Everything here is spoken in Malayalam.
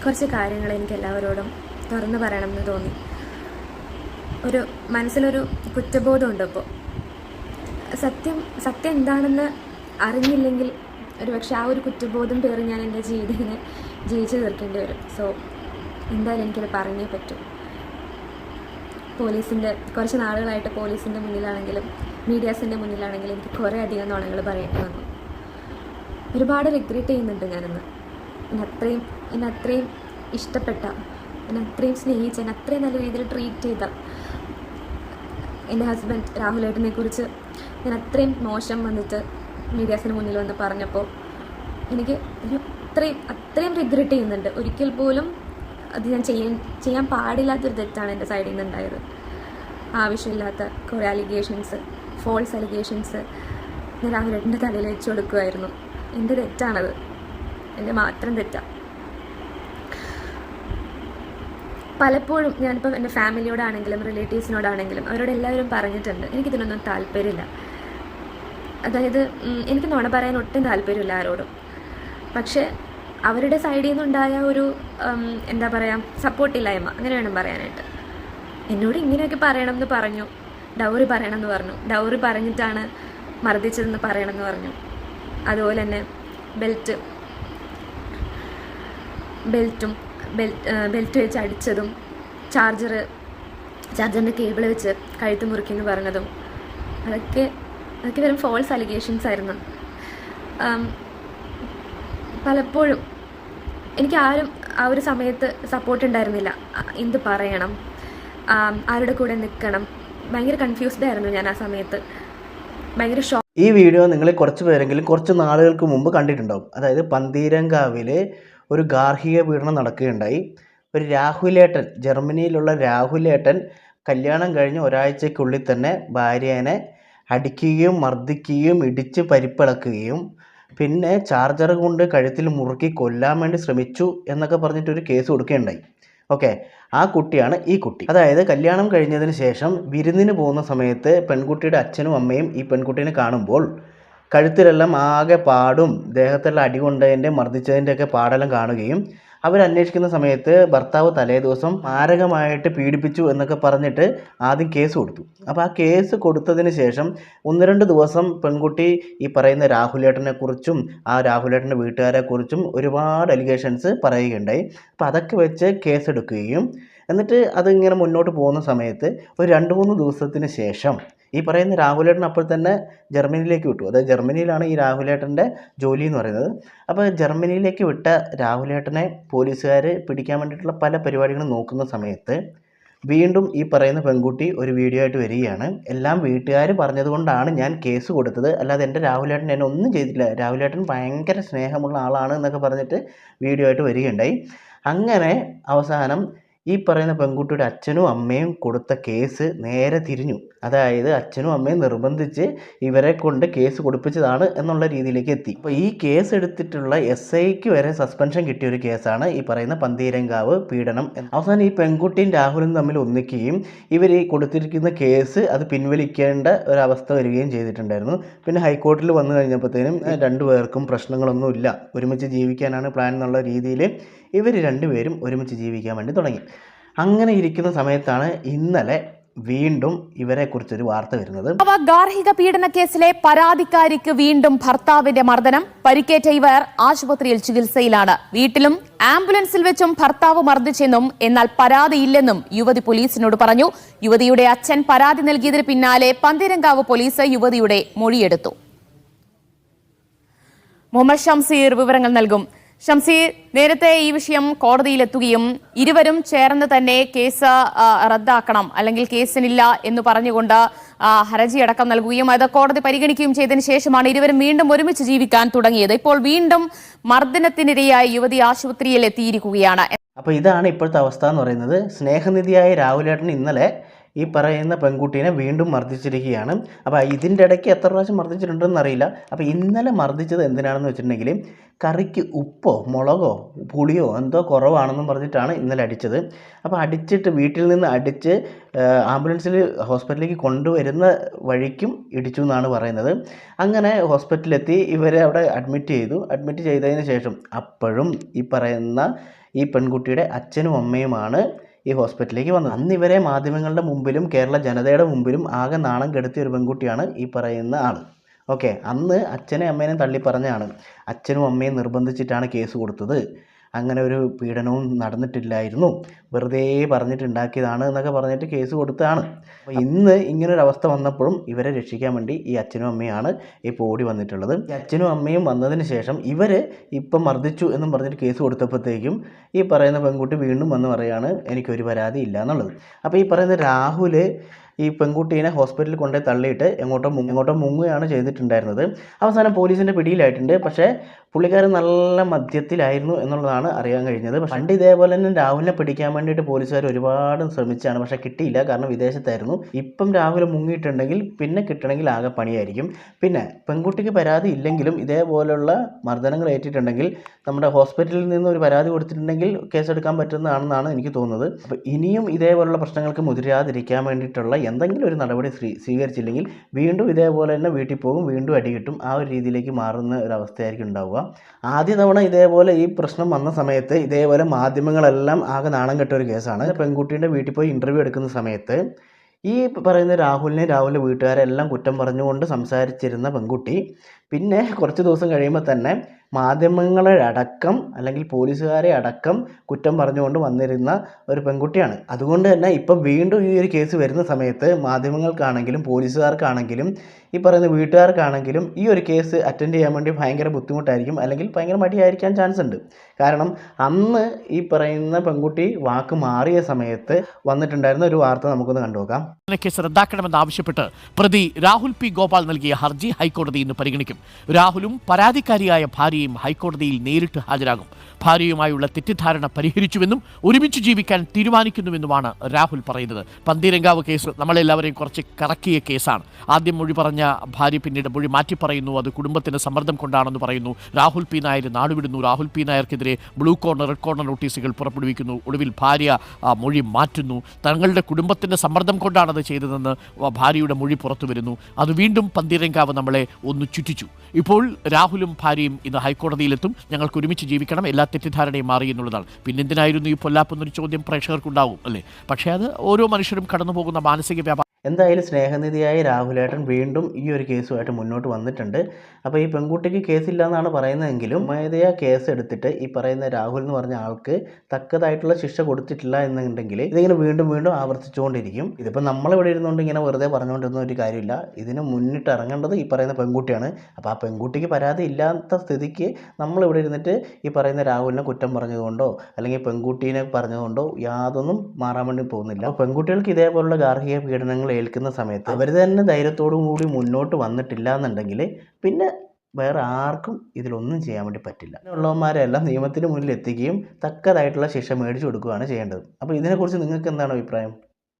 കുറച്ച് കാര്യങ്ങൾ എനിക്ക് എല്ലാവരോടും തുറന്നു പറയണമെന്ന് തോന്നി. മനസ്സിലൊരു കുറ്റബോധമുണ്ട്. ഇപ്പോൾ സത്യം എന്താണെന്ന് അറിഞ്ഞില്ലെങ്കിൽ ഒരുപക്ഷെ ആ ഒരു കുറ്റബോധം പേറി ഞാൻ എൻ്റെ ജീവിതത്തിനെ ജയിച്ചു തീർക്കേണ്ടി വരും. സോ എന്തായാലും എനിക്കത് പറഞ്ഞേ പറ്റൂ. കുറച്ച് നാളുകളായിട്ട് പോലീസിൻ്റെ മുന്നിലാണെങ്കിലും മീഡിയാസിൻ്റെ മുന്നിലാണെങ്കിലും എനിക്ക് കുറേ അധികം നുണകൾ പറയേണ്ടി വന്നു. ഒരുപാട് റിഗ്രറ്റ് ചെയ്യുന്നുണ്ട് ഞാനിന്ന്. എന്നെ അത്രയും ഇഷ്ടപ്പെട്ട, എന്നെ അത്രയും സ്നേഹിച്ച, എന്നെ അത്രയും നല്ല രീതിയിൽ ട്രീറ്റ് ചെയ്ത എൻ്റെ ഹസ്ബൻഡ് രാഹുലേട്ടനെ കുറിച്ച് ഞാൻ അത്രയും മോശം വന്നിട്ട് മീഡിയാസിന് മുന്നിൽ വന്ന് പറഞ്ഞപ്പോൾ എനിക്ക് അത്രയും റിഗ്രറ്റ് ചെയ്യുന്നുണ്ട്. ഒരിക്കൽ പോലും അത് ഞാൻ ചെയ്യാൻ പാടില്ലാത്തൊരു തെറ്റാണ് എൻ്റെ സൈഡിൽ നിന്ന് ഉണ്ടായത്. ആവശ്യമില്ലാത്ത കുറേ ഫോൾസ് അലിഗേഷൻസ് ഞാൻ രാഹുലേട്ടൻ്റെ തലയിൽ വെച്ച് കൊടുക്കുമായിരുന്നു. എൻ്റെ തെറ്റാണത്, എൻ്റെ മാത്രം തെറ്റാണ്. പലപ്പോഴും ഞാനിപ്പം എൻ്റെ ഫാമിലിയോടാണെങ്കിലും റിലേറ്റീവ്സിനോടാണെങ്കിലും അവരോട് എല്ലാവരും പറഞ്ഞിട്ടുണ്ട്, എനിക്കിതിനൊന്നും താല്പര്യമില്ല. അതായത് എനിക്ക് നുണ പറയാൻ ഒട്ടും താല്പര്യമില്ല ആരോടും. പക്ഷേ അവരുടെ സൈഡിൽ നിന്നുണ്ടായ ഒരു എന്താ പറയുക, സപ്പോർട്ടില്ലായ്മ, അങ്ങനെ വേണം പറയാനായിട്ട്. എന്നോട് ഇങ്ങനെയൊക്കെ പറയണമെന്ന് പറഞ്ഞു, ഡൗറി പറയണമെന്ന് പറഞ്ഞു, ഡൗറി പറഞ്ഞിട്ടാണ് മർദ്ദിച്ചതെന്ന് പറയണമെന്ന് പറഞ്ഞു. അതുപോലെ തന്നെ ബെൽറ്റ് വെച്ച് അടിച്ചതും ചാർജറിൻ്റെ കേബിൾ വെച്ച് കഴുത്ത് മുറിക്കുമെന്ന് പറഞ്ഞതും അതൊക്കെ വെറും ഫോൾസ് അലിഗേഷൻസ് ആയിരുന്നു. പലപ്പോഴും എനിക്ക് ആരും ആ ഒരു സമയത്ത് സപ്പോർട്ട് ഉണ്ടായിരുന്നില്ല. എന്ത് പറയണം, ആരുടെ കൂടെ നിൽക്കണം, ഭയങ്കര കൺഫ്യൂസ്ഡ് ആയിരുന്നു ഞാൻ ആ സമയത്ത്. ഭയങ്കര ഈ വീഡിയോ നിങ്ങൾ കുറച്ച് പേരെങ്കിലും കുറച്ച് നാളുകൾക്ക് മുമ്പ് കണ്ടിട്ടുണ്ടാവും. അതായത് പന്തീരങ്കാവിൽ ഒരു ഗാർഹിക പീഡനം നടക്കുകയുണ്ടായി. ഒരു രാഹുലേട്ടൻ, ജർമ്മനിയിലുള്ള രാഹുലേട്ടൻ കല്യാണം കഴിഞ്ഞ് ഒരാഴ്ചയ്ക്കുള്ളിൽ തന്നെ ഭാര്യനെ അടിക്കുകയും മർദ്ദിക്കുകയും ഇടിച്ച് പരിപ്പിളക്കുകയും പിന്നെ ചാർജർ കൊണ്ട് കഴുത്തിൽ മുറുക്കി കൊല്ലാൻ വേണ്ടി ശ്രമിച്ചു എന്നൊക്കെ പറഞ്ഞിട്ടൊരു കേസ് കൊടുക്കുകയുണ്ടായി. ഓക്കെ, ആ കുട്ടിയാണ് ഈ കുട്ടി. അതായത് കല്യാണം കഴിഞ്ഞതിന് ശേഷം വിരുന്നിന് പോകുന്ന സമയത്ത് പെൺകുട്ടിയുടെ അച്ഛനും അമ്മയും ഈ പെൺകുട്ടീനെ കാണുമ്പോൾ കഴുത്തിലെല്ലാം ആകെ പാടും ദേഹത്തെല്ലാം അടി കൊണ്ടതിൻ്റെ മർദ്ദിച്ചതിൻ്റെയൊക്കെ പാടെല്ലാം കാണുകയും അവരന്വേഷിക്കുന്ന സമയത്ത് ഭർത്താവ് തലേദിവസം മാരകമായിട്ട് പീഡിപ്പിച്ചു എന്നൊക്കെ പറഞ്ഞിട്ട് ആദ്യം കേസ് കൊടുത്തു. അപ്പോൾ ആ കേസ് കൊടുത്തതിന് ശേഷം 1-2 ദിവസം പെൺകുട്ടി ഈ പറയുന്ന രാഹുലേട്ടനെക്കുറിച്ചും ആ രാഹുലേട്ടൻ്റെ വീട്ടുകാരെക്കുറിച്ചും ഒരുപാട് അലിഗേഷൻസ് പറയുകയുണ്ടായി. അപ്പോൾ അതൊക്കെ വെച്ച് കേസെടുക്കുകയും എന്നിട്ട് അതിങ്ങനെ മുന്നോട്ട് പോകുന്ന സമയത്ത് ഒരു 2-3 ദിവസത്തിന് ശേഷം ഈ പറയുന്ന രാഹുലേട്ടൻ അപ്പോൾ തന്നെ ജർമ്മനിയിലേക്ക് വിട്ടു. അതായത് ജർമ്മനിയിലാണ് ഈ രാഹുലേട്ടൻ്റെ ജോലി എന്ന് പറയുന്നത്. അപ്പോൾ ജർമ്മനിയിലേക്ക് വിട്ട രാഹുലേട്ടനെ പോലീസുകാർ പിടിക്കാൻ വേണ്ടിയിട്ടുള്ള പല പരിപാടികളും നോക്കുന്ന സമയത്ത് വീണ്ടും ഈ പറയുന്ന പെൺകുട്ടി ഒരു വീഡിയോ ആയിട്ട് വരികയാണ്. എല്ലാം വീട്ടുകാർ പറഞ്ഞതുകൊണ്ടാണ് ഞാൻ കേസ് കൊടുത്തത്, അല്ലാതെ എൻ്റെ രാഹുലേട്ടൻ എന്നെ ഒന്നും ചെയ്തില്ല, രാഹുലേട്ടൻ ഭയങ്കര സ്നേഹമുള്ള ആളാണ് എന്നൊക്കെ പറഞ്ഞിട്ട് വീഡിയോ ആയിട്ട് വരികയുണ്ടായി. അങ്ങനെ അവസാനം ഈ പറയുന്ന പെൺകുട്ടിയുടെ അച്ഛനും അമ്മയും കൊടുത്ത കേസ് നേരെ തിരിഞ്ഞു. അതായത് അച്ഛനും അമ്മയും നിർബന്ധിച്ച് ഇവരെ കൊണ്ട് കേസ് കൊടുപ്പിച്ചതാണ് എന്നുള്ള രീതിയിലേക്ക് എത്തി. അപ്പോൾ ഈ കേസ് എടുത്തിട്ടുള്ള SIക്ക് വരെ സസ്പെൻഷൻ കിട്ടിയ ഒരു കേസാണ് ഈ പറയുന്ന പന്തീരങ്കാവ് പീഡനം. അവസാനം ഈ പെൺകുട്ടിയും രാഹുലും തമ്മിൽ ഒന്നിക്കുകയും ഇവർ ഈ കൊടുത്തിരിക്കുന്ന കേസ് അത് പിൻവലിക്കേണ്ട ഒരവസ്ഥ വരികയും ചെയ്തിട്ടുണ്ടായിരുന്നു. പിന്നെ ഹൈക്കോടതിയിൽ വന്നു കഴിഞ്ഞപ്പോഴത്തേനും രണ്ടുപേർക്കും പ്രശ്നങ്ങളൊന്നുമില്ല, ഒരുമിച്ച് ജീവിക്കാനാണ് പ്ലാൻ എന്നുള്ള രീതിയിൽ ഇവർ രണ്ടുപേരും ഒരുമിച്ച് ജീവിക്കാൻ വേണ്ടി തുടങ്ങി. അങ്ങനെ ഇരിക്കുന്ന സമയത്താണ് ഇന്നലെ വീണ്ടും ഇവരെക്കുറിച്ചൊരു വാർത്ത വരുന്നത്. ഗാർഹിക പീഡന കേസിലെ പരാതിക്കാരിക്ക് വീണ്ടും ഭർത്താവിന്റെ മർദ്ദനം. പരിക്കേറ്റ ഇവർ ആശുപത്രിയിൽ ചികിത്സയിലാണ്. വീട്ടിലും ആംബുലൻസിൽ വെച്ചും ഭർത്താവ് മർദ്ദിച്ചെന്നും എന്നാൽ പരാതിയില്ലെന്നും യുവതി പോലീസിനോട് പറഞ്ഞു. യുവതിയുടെ അച്ഛൻ പരാതി നൽകിയതിന് പിന്നാലെ പന്തീരങ്കാവ് പോലീസ് യുവതിയുടെ മൊഴിയെടുത്തു. മുഹമ്മദ് ഷംസീർ വിവരങ്ങൾ നൽകും. ഷംസീർ, നേരത്തെ ഈ വിഷയം കോടതിയിലെത്തുകയും ഇരുവരും ചേർന്ന് തന്നെ കേസ് റദ്ദാക്കണം അല്ലെങ്കിൽ കേസിനില്ല എന്ന് പറഞ്ഞുകൊണ്ട് ഹർജി അടക്കം നൽകുകയും അത് കോടതി പരിഗണിക്കുകയും ചെയ്തതിനു ശേഷമാണ് ഇരുവരും വീണ്ടും ഒരുമിച്ച് ജീവിക്കാൻ തുടങ്ങിയത്. ഇപ്പോൾ വീണ്ടും മർദ്ദനത്തിനിരയായി യുവതി ആശുപത്രിയിൽ എത്തിയിരിക്കുകയാണ്. അപ്പോൾ ഇതാണ് ഇപ്പോഴത്തെ അവസ്ഥ എന്ന് പറയുന്നത്. സ്നേഹനിധിയായ രാഹുലേട്ടൻ ഇന്നലെ ഈ പറയുന്ന പെൺകുട്ടീനെ വീണ്ടും മർദ്ദിച്ചിരിക്കുകയാണ്. അപ്പോൾ ഇതിൻ്റെ ഇടയ്ക്ക് എത്ര പ്രാവശ്യം മർദ്ദിച്ചിട്ടുണ്ടെന്ന് അറിയില്ല. അപ്പോൾ ഇന്നലെ മർദ്ദിച്ചത് എന്തിനാണെന്ന് വെച്ചിട്ടുണ്ടെങ്കിൽ കറിക്ക് ഉപ്പോ മുളകോ പുളിയോ എന്തോ കുറവാണെന്നും പറഞ്ഞിട്ടാണ് ഇന്നലെ അടിച്ചത്. അപ്പോൾ അടിച്ചിട്ട് വീട്ടിൽ നിന്ന് അടിച്ച് ആംബുലൻസിൽ ഹോസ്പിറ്റലിലേക്ക് കൊണ്ടുവരുന്ന വഴിക്കും ഇടിച്ചു എന്നാണ് പറയുന്നത്. അങ്ങനെ ഹോസ്പിറ്റലിലെത്തി ഇവരെ അവിടെ അഡ്മിറ്റ് ചെയ്തു. അഡ്മിറ്റ് ചെയ്തതിന് ശേഷം അപ്പോഴും ഈ പറയുന്ന ഈ പെൺകുട്ടിയുടെ അച്ഛനും അമ്മയുമാണ് ഈ ഹോസ്പിറ്റലിലേക്ക് വന്നത്. അന്ന് ഇവരെ മാധ്യമങ്ങളുടെ മുമ്പിലും കേരള ജനതയുടെ മുമ്പിലും ആകെ നാണം കെടുത്തിയ ഒരു പെൺകുട്ടിയാണ് ഈ പറയുന്ന ആൾ. ഓക്കെ, അന്ന് അച്ഛനെ അമ്മേനെയും തള്ളി പറഞ്ഞാണ്. അച്ഛനും അമ്മയും നിർബന്ധിച്ചിട്ടാണ് കേസ് കൊടുത്തത്, അങ്ങനെ ഒരു പീഡനവും നടന്നിട്ടില്ലായിരുന്നു, വെറുതെ പറഞ്ഞിട്ടുണ്ടാക്കിയതാണ് എന്നൊക്കെ പറഞ്ഞിട്ട് കേസ് കൊടുത്തതാണ്. അപ്പോൾ ഇന്ന് ഇങ്ങനൊരു അവസ്ഥ വന്നപ്പോഴും ഇവരെ രക്ഷിക്കാൻ വേണ്ടി ഈ അച്ഛനും അമ്മയാണ് ഇപ്പോൾ ഓടി വന്നിട്ടുള്ളത്. ഈ അച്ഛനും അമ്മയും വന്നതിന് ശേഷം ഇവർ ഇപ്പം മർദ്ദിച്ചു എന്നും പറഞ്ഞിട്ട് കേസ് കൊടുത്തപ്പോഴത്തേക്കും ഈ പറയുന്ന പെൺകുട്ടി വീണ്ടും വന്ന് പറയാണ് എനിക്കൊരു പരാതി ഇല്ല എന്നുള്ളത്. അപ്പോൾ ഈ പറയുന്ന രാഹുൽ ഈ പെൺകുട്ടീനെ ഹോസ്പിറ്റലിൽ കൊണ്ടുപോയി തള്ളിയിട്ട് എങ്ങോട്ടോ മുങ്ങുകയാണ് ചെയ്തിട്ടുണ്ടായിരുന്നത്. അവസാനം പോലീസിൻ്റെ പിടിയിലായിട്ടുണ്ട്. പക്ഷേ പുള്ളിക്കാരൻ നല്ല മദ്യത്തിലായിരുന്നു എന്നുള്ളതാണ് അറിയാൻ കഴിഞ്ഞത്. പണ്ട് ഇതേപോലെ തന്നെ രാഹുലിനെ പിടിക്കാൻ വേണ്ടിയിട്ട് പോലീസുകാർ ഒരുപാട് ശ്രമിച്ചാണ്, പക്ഷേ കിട്ടിയില്ല, കാരണം വിദേശത്തായിരുന്നു. ഇപ്പം രാഹുൽ മുങ്ങിയിട്ടുണ്ടെങ്കിൽ പിന്നെ കിട്ടണമെങ്കിൽ ആകെ പണിയായിരിക്കും. പിന്നെ പെൺകുട്ടിക്ക് പരാതി ഇല്ലെങ്കിലും ഇതേപോലുള്ള മർദ്ദനങ്ങൾ ഏറ്റിട്ടുണ്ടെങ്കിൽ നമ്മുടെ ഹോസ്പിറ്റലിൽ നിന്ന് ഒരു പരാതി കൊടുത്തിട്ടുണ്ടെങ്കിൽ കേസെടുക്കാൻ പറ്റുന്നതാണെന്നാണ് എനിക്ക് തോന്നുന്നത്. അപ്പോൾ ഇനിയും ഇതേപോലുള്ള പ്രശ്നങ്ങൾക്ക് മുതിരാതിരിക്കാൻ വേണ്ടിയിട്ടുള്ള എന്തെങ്കിലും ഒരു നടപടി സ്വീകരിച്ചില്ലെങ്കിൽ വീണ്ടും ഇതേപോലെ തന്നെ വീട്ടിൽ പോകും, വീണ്ടും അടി കിട്ടും, ആ ഒരു രീതിയിലേക്ക് മാറുന്ന ഒരു അവസ്ഥയായിരിക്കും ഉണ്ടാവുക. ആദ്യ തവണ ഇതേപോലെ ഈ പ്രശ്നം വന്ന സമയത്ത് ഇതേപോലെ മാധ്യമങ്ങളെല്ലാം ആകെ നാണം കെട്ട ഒരു കേസാണ്. പെൺകുട്ടീൻ്റെ വീട്ടിൽ പോയി ഇൻ്റർവ്യൂ എടുക്കുന്ന സമയത്ത് ഈ പറയുന്ന രാഹുലിൻ്റെ വീട്ടുകാരെല്ലാം കുറ്റം പറഞ്ഞുകൊണ്ട് സംസാരിച്ചിരുന്ന പെൺകുട്ടി പിന്നെ കുറച്ച് ദിവസം കഴിയുമ്പോൾ തന്നെ മാധ്യമങ്ങളെ അടക്കം അല്ലെങ്കിൽ പോലീസുകാരെ അടക്കം കുറ്റം പറഞ്ഞുകൊണ്ട് വന്നിരുന്ന ഒരു പെൺകുട്ടിയാണ്. അതുകൊണ്ട് തന്നെ ഇപ്പം വീണ്ടും ഈ ഒരു കേസ് വരുന്ന സമയത്ത് മാധ്യമങ്ങൾക്കാണെങ്കിലും പോലീസുകാർക്കാണെങ്കിലും ഈ പറയുന്ന വീട്ടുകാർക്കാണെങ്കിലും ഈ ഒരു കേസ് അറ്റൻഡ് ചെയ്യാൻ വേണ്ടി ഭയങ്കര ബുദ്ധിമുട്ടായിരിക്കും, അല്ലെങ്കിൽ ഭയങ്കര മടിയായിരിക്കാൻ ചാൻസ് ഉണ്ട്. കാരണം അന്ന് ഈ പറയുന്ന പെൺകുട്ടി വാക്ക് മാറിയ സമയത്ത് വന്നിട്ടുണ്ടായിരുന്ന ഒരു വാർത്ത നമുക്കൊന്ന് കണ്ടുനോക്കാം. കേസ് റദ്ദാക്കണമെന്നാവശ്യപ്പെട്ട് പ്രതി രാഹുൽ പി ഗോപാൽ നൽകിയ ഹർജി ഹൈക്കോടതി ഇന്ന് പരിഗണിക്കും. രാഹുലും പരാതിക്കാരിയായ ഭാര്യയും ഹൈക്കോടതിയിൽ നേരിട്ട് ഹാജരാകും. ഭാര്യയുമായുള്ള തെറ്റിദ്ധാരണ പരിഹരിച്ചുവെന്നും ഒരുമിച്ച് ജീവിക്കാൻ തീരുമാനിക്കുന്നുവെന്നുമാണ് രാഹുൽ പറയുന്നത്. പന്തീരങ്കാവ് കേസ് നമ്മളെല്ലാവരെയും കുറച്ച് കറക്കിയ കേസാണ്. ആദ്യം മൊഴി പറഞ്ഞ ഭാര്യ പിന്നീട് മൊഴി മാറ്റി പറയുന്നു. അത് കുടുംബത്തിന്റെ സമ്മർദ്ദം കൊണ്ടാണെന്ന് പറയുന്നു. രാഹുൽ പി നായർ നാടുവിടുന്നു. രാഹുൽ പി നായർക്കെതിരെ ബ്ലൂ കോർണർ, റെഡ് കോർണർ നോട്ടീസുകൾ പുറപ്പെടുവിക്കുന്നു. ഒടുവിൽ ഭാര്യ മൊഴി മാറ്റുന്നു. തങ്ങളുടെ കുടുംബത്തിന്റെ സമ്മർദ്ദം കൊണ്ടാണത് ചെയ്തതെന്ന് ഭാര്യയുടെ മൊഴി പുറത്തു വരുന്നു. അത് വീണ്ടും പന്തീരങ്കാവ് നമ്മളെ ഒന്ന് ചുറ്റിച്ചു. ഇപ്പോൾ രാഹുലും ഭാര്യയും ഇന്ന് ഹൈക്കോടതിയിലെത്തും. ഞങ്ങൾക്ക് ഒരുമിച്ച് ജീവിക്കണം, എല്ലാ തെറ്റിദ്ധാരണയും മാറി എന്നുള്ളതാണ്. പിന്നെന്തിനായിരുന്നു ഈ പൊല്ലാപ്പെന്നൊരു ചോദ്യം പ്രേക്ഷകർക്കുണ്ടാവും അല്ലേ? പക്ഷേ അത് ഓരോ മനുഷ്യരും കടന്നു പോകുന്ന മാനസിക വ്യാപാരം. എന്തായാലും സ്നേഹനിധിയായ രാഹുലേട്ടൻ വീണ്ടും ഈ ഒരു കേസുമായിട്ട് മുന്നോട്ട് വന്നിട്ടുണ്ട്. അപ്പോൾ ഈ പെൺകുട്ടിക്ക് കേസില്ല എന്നാണ് പറയുന്നതെങ്കിലും സ്വമേധയാ കേസ് എടുത്തിട്ട് ഈ പറയുന്ന രാഹുൽ എന്ന് പറഞ്ഞ ആൾക്ക് തക്കതായിട്ടുള്ള ശിക്ഷ കൊടുത്തിട്ടില്ല എന്നുണ്ടെങ്കിൽ ഇതിങ്ങനെ വീണ്ടും വീണ്ടും ആവർത്തിച്ചുകൊണ്ടിരിക്കും. ഇതിപ്പോൾ നമ്മളിവിടെ ഇരുന്നുകൊണ്ട് ഇങ്ങനെ വെറുതെ പറഞ്ഞുകൊണ്ടിരുന്ന ഒരു കാര്യമില്ല. ഇതിന് മുന്നിട്ട് ഇറങ്ങേണ്ടത് ഈ പറയുന്ന പെൺകുട്ടിയാണ്. അപ്പോൾ ആ പെൺകുട്ടിക്ക് പരാതി ഇല്ലാത്ത സ്ഥിതിക്ക് നമ്മളിവിടെ ഇരുന്നിട്ട് ഈ പറയുന്ന രാഹുലിനെ കുറ്റം പറഞ്ഞതുകൊണ്ടോ അല്ലെങ്കിൽ പെൺകുട്ടീനെ പറഞ്ഞതുകൊണ്ടോ യാതൊന്നും മാറാൻ വേണ്ടി പോകുന്നില്ല. അപ്പോൾ പെൺകുട്ടികൾക്ക് ഇതേപോലുള്ള ഗാർഹിക പീഡനങ്ങൾ ഏൽക്കുന്ന സമയത്ത് അവർ തന്നെ ധൈര്യത്തോടു കൂടി മുന്നോട്ട് വന്നിട്ടില്ല എന്നുണ്ടെങ്കിൽ പിന്നെ വേറെ ആർക്കും ഇതിലൊന്നും ചെയ്യാൻ വേണ്ടി പറ്റില്ല. ഉള്ളവന്മാരെല്ലാം നിയമത്തിന് മുന്നിൽ എത്തിക്കുകയും തക്കതായിട്ടുള്ള ശിക്ഷ മേടിച്ചു കൊടുക്കുകയാണ് ചെയ്യേണ്ടത്. അപ്പോൾ ഇതിനെക്കുറിച്ച് നിങ്ങൾക്ക് എന്താണ് അഭിപ്രായം?